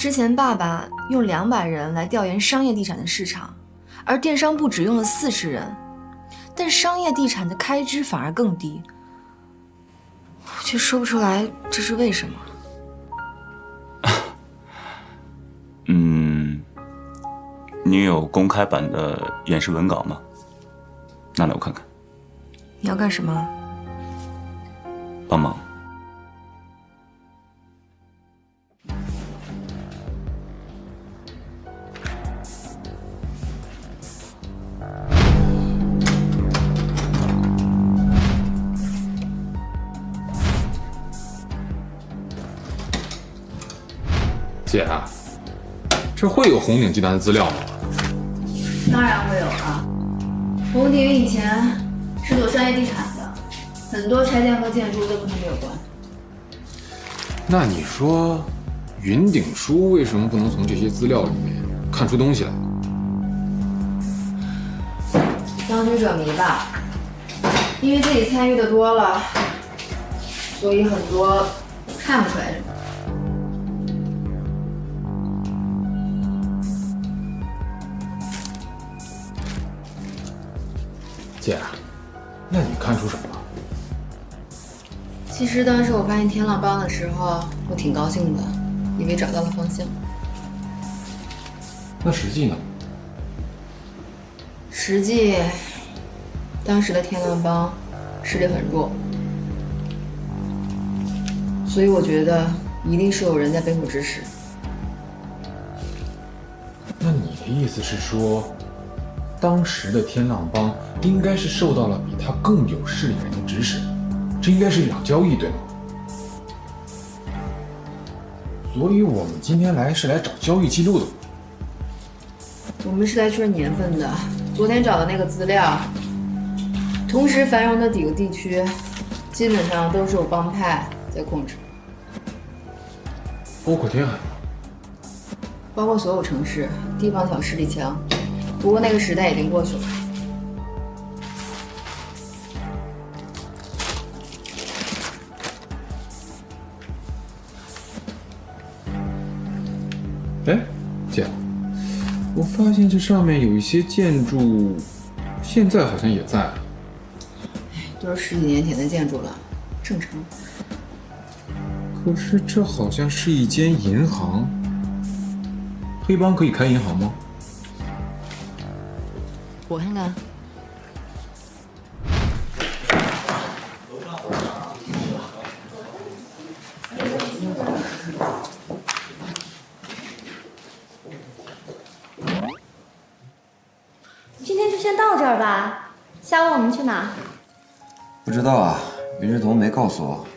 之前爸爸用200人来调研商业地产的市场，而电商部只用了40人，但商业地产的开支反而更低，我却说不出来这是为什么。你有公开版的演示文稿吗？拿来我看看。你要干什么？帮忙。姐，这会有红鼎集团的资料吗？当然会有了。红鼎以前是做商业地产的，很多拆建和建筑都跟他们有关。那你说，云鼎书为什么不能从这些资料里面看出东西来？当局者迷吧，因为自己参与的多了，所以很多看不出来什么。姐，那你看出什么了？其实当时我发现天浪帮的时候，我挺高兴的，以为找到了方向。那实际呢？实际，当时的天浪帮实力很弱，所以我觉得一定是有人在背后指使。那你的意思是说，当时的天浪帮应该是受到了比他更有势力的人的指使，这应该是一场交易，对吗？所以我们今天来是来找交易记录的。我们是来确认年份的。昨天找的那个资料，同时繁荣的几个地区，基本上都是有帮派在控制，包括天海，包括所有城市，地方小势力强。不过那个时代已经过去了。哎，姐，我发现这上面有一些建筑，现在好像也在。都是10几年前的建筑了，正常。可是这好像是一间银行，黑帮可以开银行吗？我看看。今天就先到这儿吧，下午我们去哪？不知道啊，云志彤没告诉我。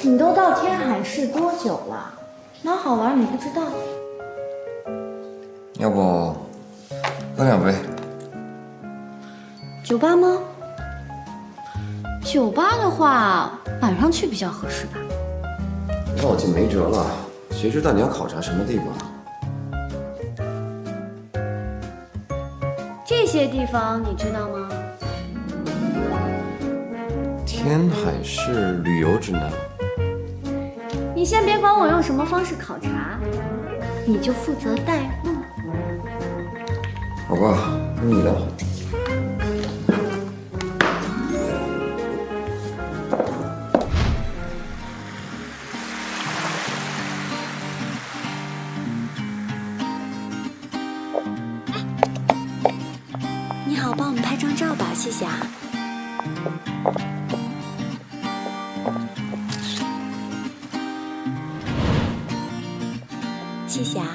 你都到天海市多久了？哪好玩你不知道？要不喝2杯？酒吧吗？酒吧的话，晚上去比较合适吧。那我就没辙了，谁知道你要考察什么地方？这些地方你知道吗？天海市旅游指南。你先别管我用什么方式考察，你就负责带路。好吧，跟你聊。你好，帮我们拍张照吧，谢谢啊。谢谢啊。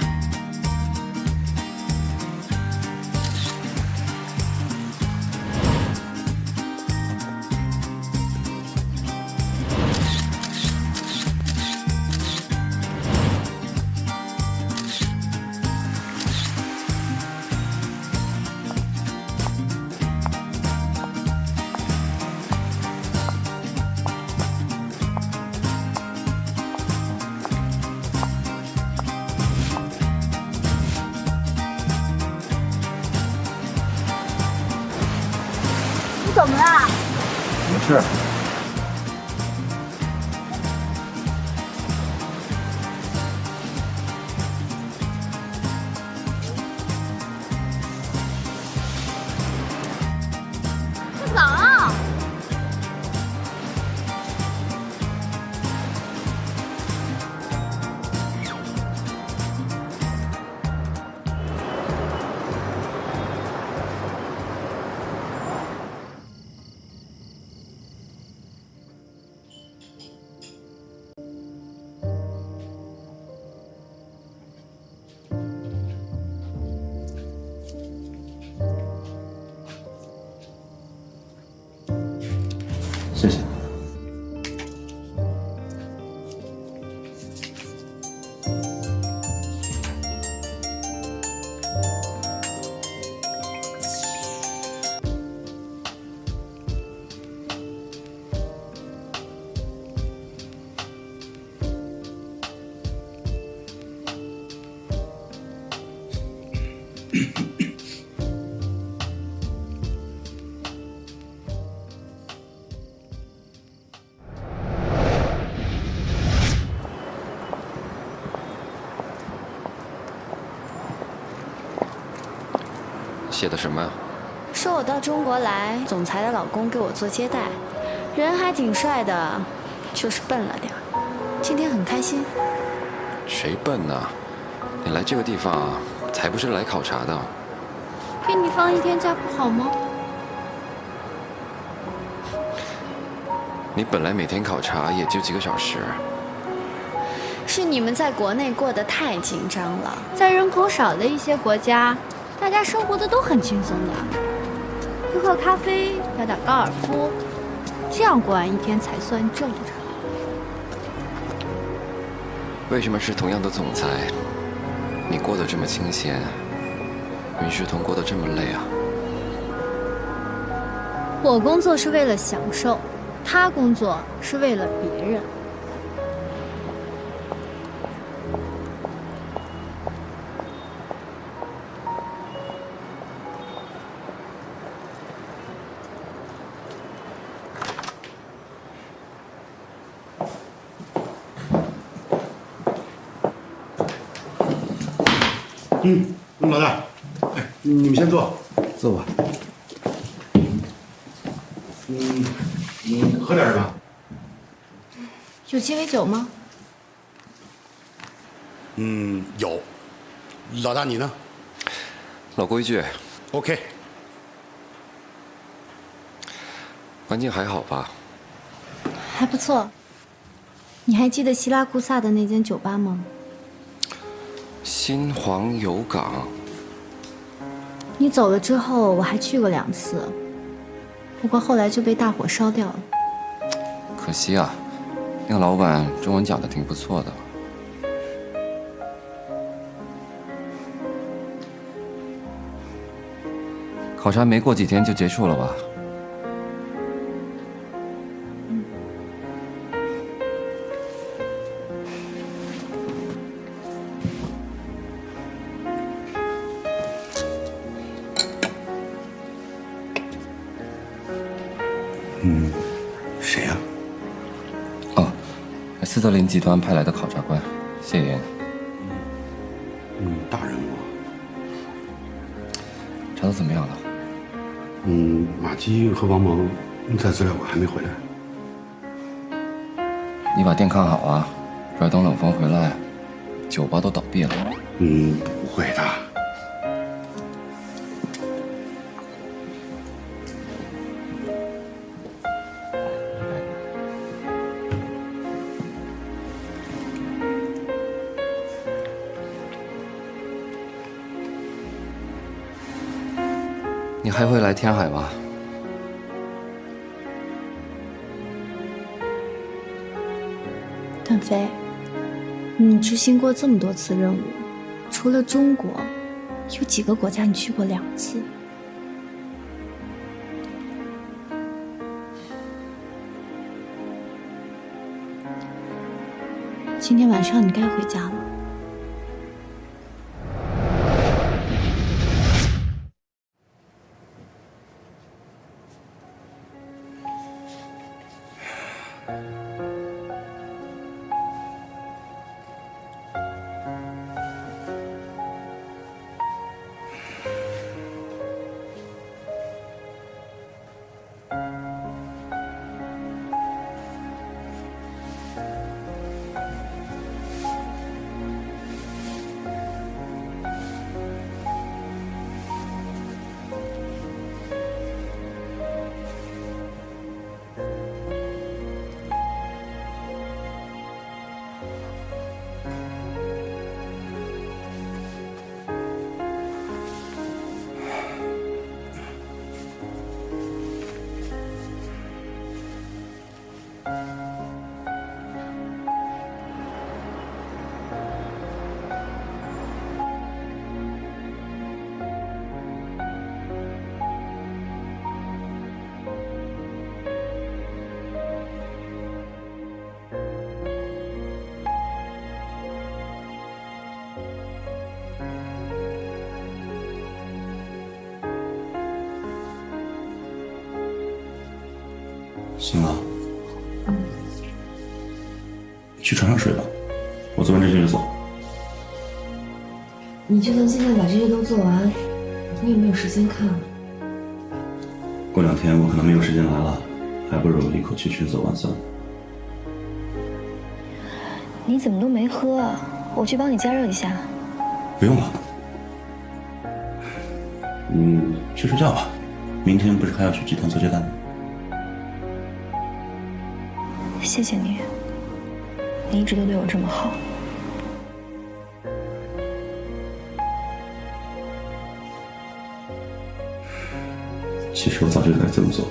怎么了？没事。写的什么呀？说我到中国来，总裁的老公给我做接待，人还挺帅的，就是笨了点儿。今天很开心。谁笨呢？你来这个地方才不是来考察的。给你放1天假不好吗？你本来每天考察也就几个小时。是你们在国内过得太紧张了，在人口少的一些国家，大家生活的都很轻松的，喝喝咖啡，打打高尔夫，这样过完1天才算正常。为什么是同样的总裁，你过得这么清闲，云世彤过得这么累啊？我工作是为了享受，他工作是为了别人。老大，哎，你们先坐，坐吧。喝点什么？有鸡尾酒吗？有。老大你呢？老规矩， OK。环境还好吧？还不错。你还记得希拉库萨的那间酒吧吗？新黄油港。你走了之后，我还去过2次，不过后来就被大火烧掉了。可惜啊，那个老板中文讲的挺不错的。考察没过几天就结束了吧？谁呀？哦，斯特林集团派来的考察官，谢岩。大人物。查到怎么样了？马基和王蒙在资料馆还没回来。你把店看好啊，不然等冷风回来，酒吧都倒闭了。不会的。你还会来天海吗？段飞，你执行过这么多次任务，除了中国，有几个国家你去过2次？今天晚上你该回家了。行啊。去床上睡吧，我做完这些就走。你就算现在把这些都做完，你也没有时间看。过2天我可能没有时间来了，还不如一口气全走完算了。你怎么都没喝啊？我去帮你加热一下。不用了。去睡觉吧，明天不是还要去集团做接待吗？谢谢你，你一直都对我这么好。其实我早就该这么做。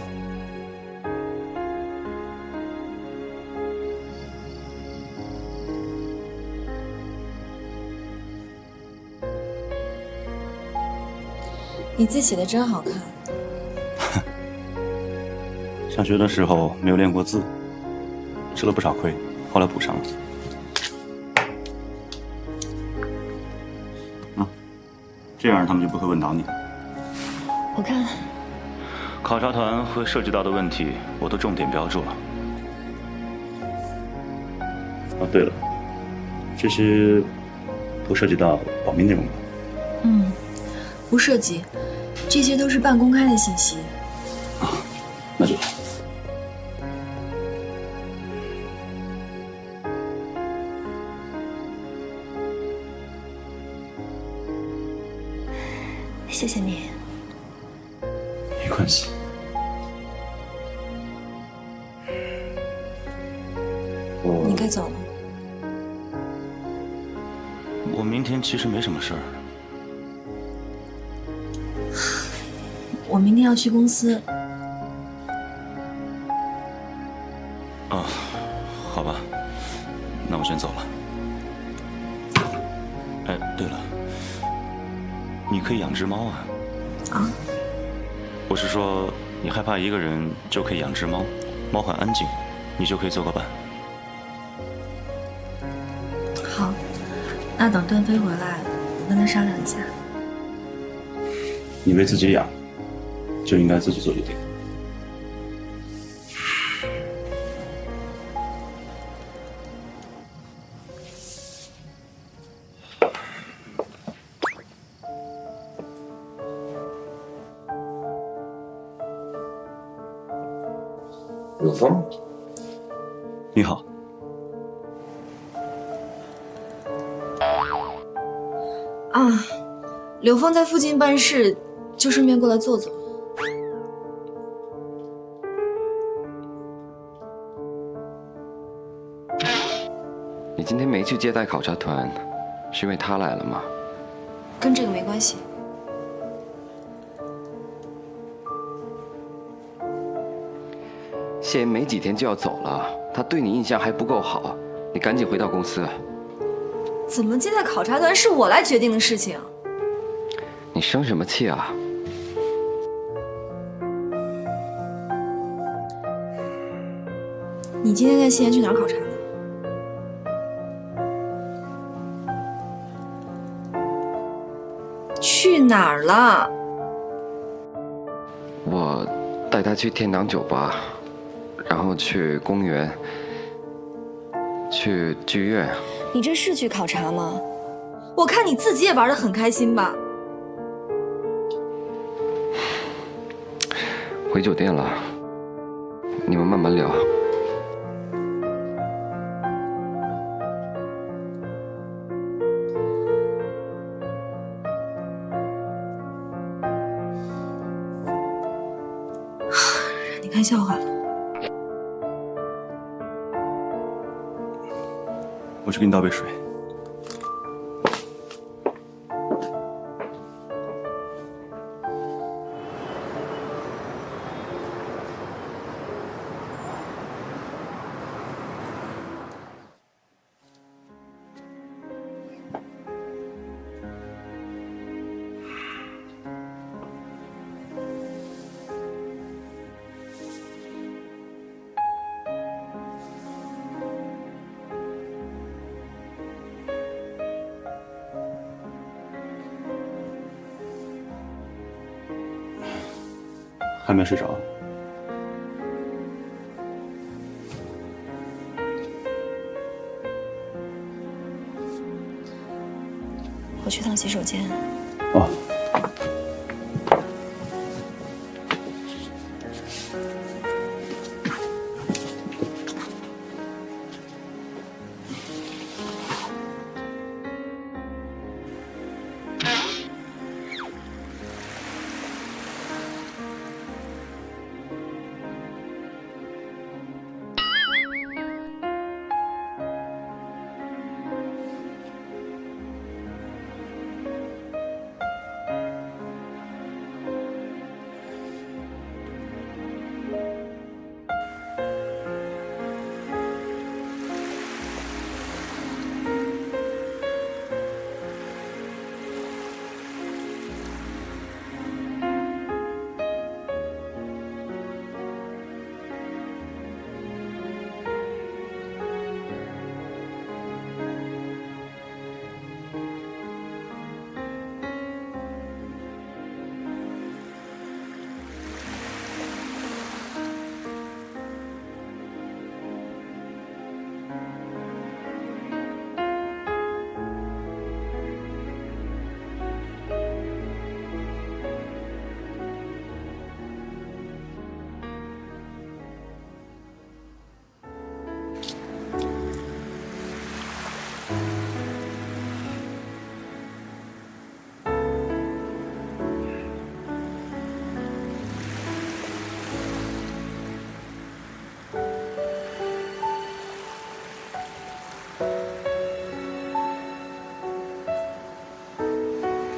你字写的真好看。上学的时候没有练过字，吃了不少亏，后来补上了。这样他们就不会问倒你。我看考察团会涉及到的问题，我都重点标注了。哦，对了，这些不涉及到保密内容吧？不涉及，这些都是半公开的信息。那就好。谢谢你。没关系。你该走了。我明天其实没什么事儿。我明天要去公司。好吧，那我先走了。哎，对了，你可以养只猫啊。啊？我是说，你害怕一个人就可以养只猫，猫很安静，你就可以做个伴。好，那等段飞回来，我跟他商量一下。你为自己养，就应该自己做决定。柳峰，你好。啊，柳峰在附近办事，就顺便过来坐坐。你今天没去接待考察团，是因为他来了吗？跟这个没关系。谢妍没几天就要走了，他对你印象还不够好，你赶紧回到公司。怎么接待考察团是我来决定的事情？你生什么气啊？你今天带谢妍去哪儿考察呢？去哪儿了？我带他去天堂酒吧，然后去公园，去剧院。你这是去考察吗？我看你自己也玩得很开心吧。回酒店了，你们慢慢聊。你看笑话了。我去给你倒杯水。还没睡着？我去趟洗手间。哦。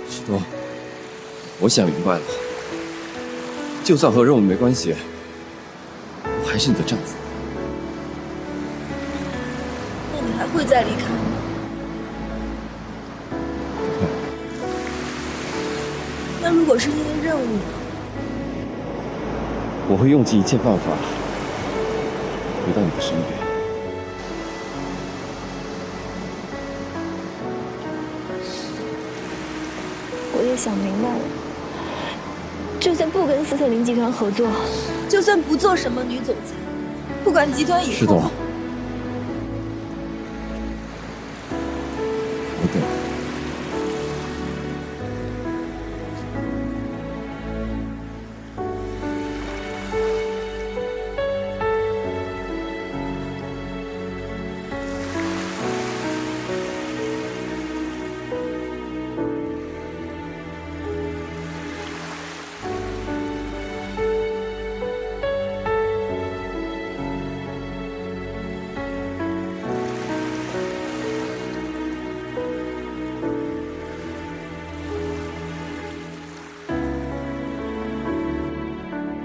石头，我想明白了，就算和任务没关系，我还是你的丈夫。那你还会再离开吗？不会。那如果是因为任务呢？我会用尽一切办法回到你的身边。我也想明白了，就算不跟斯特林集团合作，就算不做什么女总裁，不管集团以后……石头，我等。